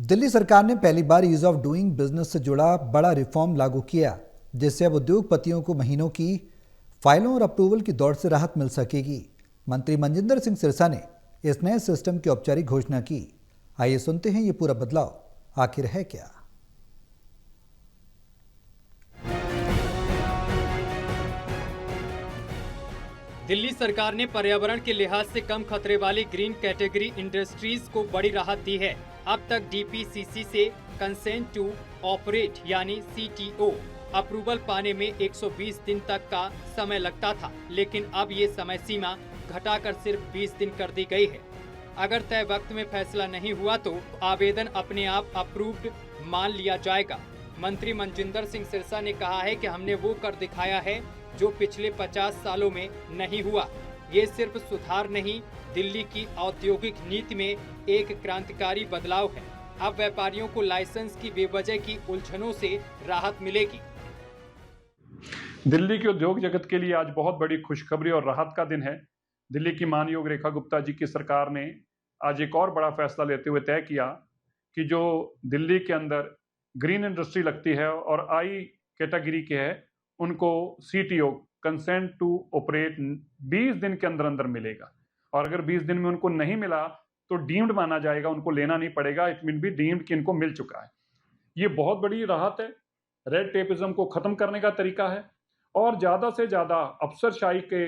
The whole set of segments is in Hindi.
दिल्ली सरकार ने पहली बार ईज ऑफ डूइंग बिजनेस से जुड़ा बड़ा रिफॉर्म लागू किया, जिससे अब उद्योगपतियों को महीनों की फाइलों और अप्रूवल की दौड़ से राहत मिल सकेगी। मंत्री मनजिंदर सिंह सिरसा ने इस नए सिस्टम की औपचारिक घोषणा की। आइए सुनते हैं ये पूरा बदलाव आखिर है क्या। दिल्ली सरकार ने पर्यावरण के लिहाज से कम खतरे वाली ग्रीन कैटेगरी इंडस्ट्रीज को बड़ी राहत दी है। अब तक डीपीसीसी से कंसेंट टू ऑपरेट यानी CTO अप्रूवल पाने में 120 दिन तक का समय लगता था, लेकिन अब ये समय सीमा घटाकर सिर्फ 20 दिन कर दी गई है। अगर तय वक्त में फैसला नहीं हुआ तो आवेदन अपने आप अप्रूव्ड मान लिया जाएगा। मंत्री मनजिंदर सिंह सिरसा ने कहा है कि हमने वो कर दिखाया है जो पिछले 50 सालों में नहीं हुआ। ये सिर्फ सुधार नहीं, दिल्ली की औद्योगिक नीति में एक क्रांतिकारी बदलाव है। अब व्यापारियों को लाइसेंस की बेवजह की उलझनों से राहत मिलेगी। दिल्ली के उद्योग जगत के लिए आज बहुत बड़ी खुशखबरी और राहत का दिन है। दिल्ली की मानयोग रेखा गुप्ता जी की सरकार ने आज एक और बड़ा फैसला लेते हुए तय किया कि जो दिल्ली के अंदर ग्रीन इंडस्ट्री लगती है और आई कैटेगरी के है, उनको CTO कंसेंट टू ऑपरेट 20 दिन के अंदर अंदर मिलेगा। और अगर 20 दिन में उनको नहीं मिला तो डीम्ड माना जाएगा, उनको लेना नहीं पड़ेगा। इट मीन भी डीम्ड कि इनको मिल चुका है। ये बहुत बड़ी राहत है, रेड टेपिज्म को खत्म करने का तरीका है और ज्यादा से ज्यादा अफसरशाही के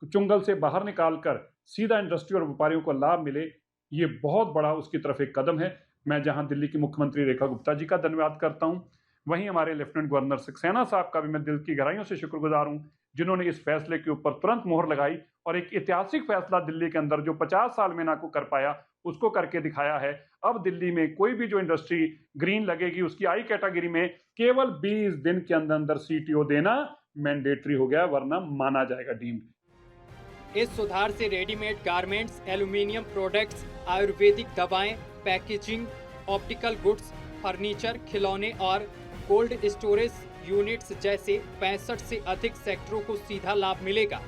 चुंगल से बाहर निकालकर सीधा इंडस्ट्री और व्यापारियों को लाभ मिले, ये बहुत बड़ा उसकी तरफ एक कदम है। मैं जहां दिल्ली की मुख्यमंत्री रेखा गुप्ता जी का धन्यवाद करता हूं, वहीं हमारे लेफ्टिनेंट गवर्नर सक्सेना साहब का भी मैं दिल की गहराइयों से शुक्रगुजार हूं, जिन्होंने इस फैसले के ऊपर तुरंत मोहर लगाई और एक ऐतिहासिक फैसला दिल्ली के अंदर जो 50 साल में ना को कर पाया उसको करके दिखाया है। अब दिल्ली में कोई भी जो इंडस्ट्री ग्रीन लगेगी उसकी आई कैटेगरी में केवल 20 दिन के अंदर अंदर CTO देना मैंडेटरी हो गया, वरना माना जाएगा डीम्ड। इस सुधार से readymade garments, aluminium products, Ayurvedic दवाएं, पैकेजिंग, ऑप्टिकल गुड्स, फर्नीचर, खिलौने और कोल्ड स्टोरेज यूनिट्स जैसे 65 से अधिक सेक्टरों को सीधा लाभ मिलेगा।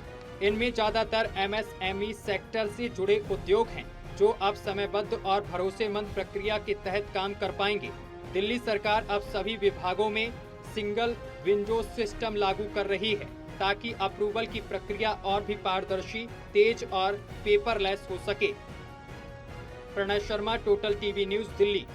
इनमें ज्यादातर MSME सेक्टर से जुड़े उद्योग हैं, जो अब समयबद्ध और भरोसेमंद प्रक्रिया के तहत काम कर पाएंगे। दिल्ली सरकार अब सभी विभागों में सिंगल विंडो सिस्टम लागू कर रही है, ताकि अप्रूवल की प्रक्रिया और भी पारदर्शी, तेज और पेपरलेस हो सके। Pranay Sharma, total TV news, Delhi.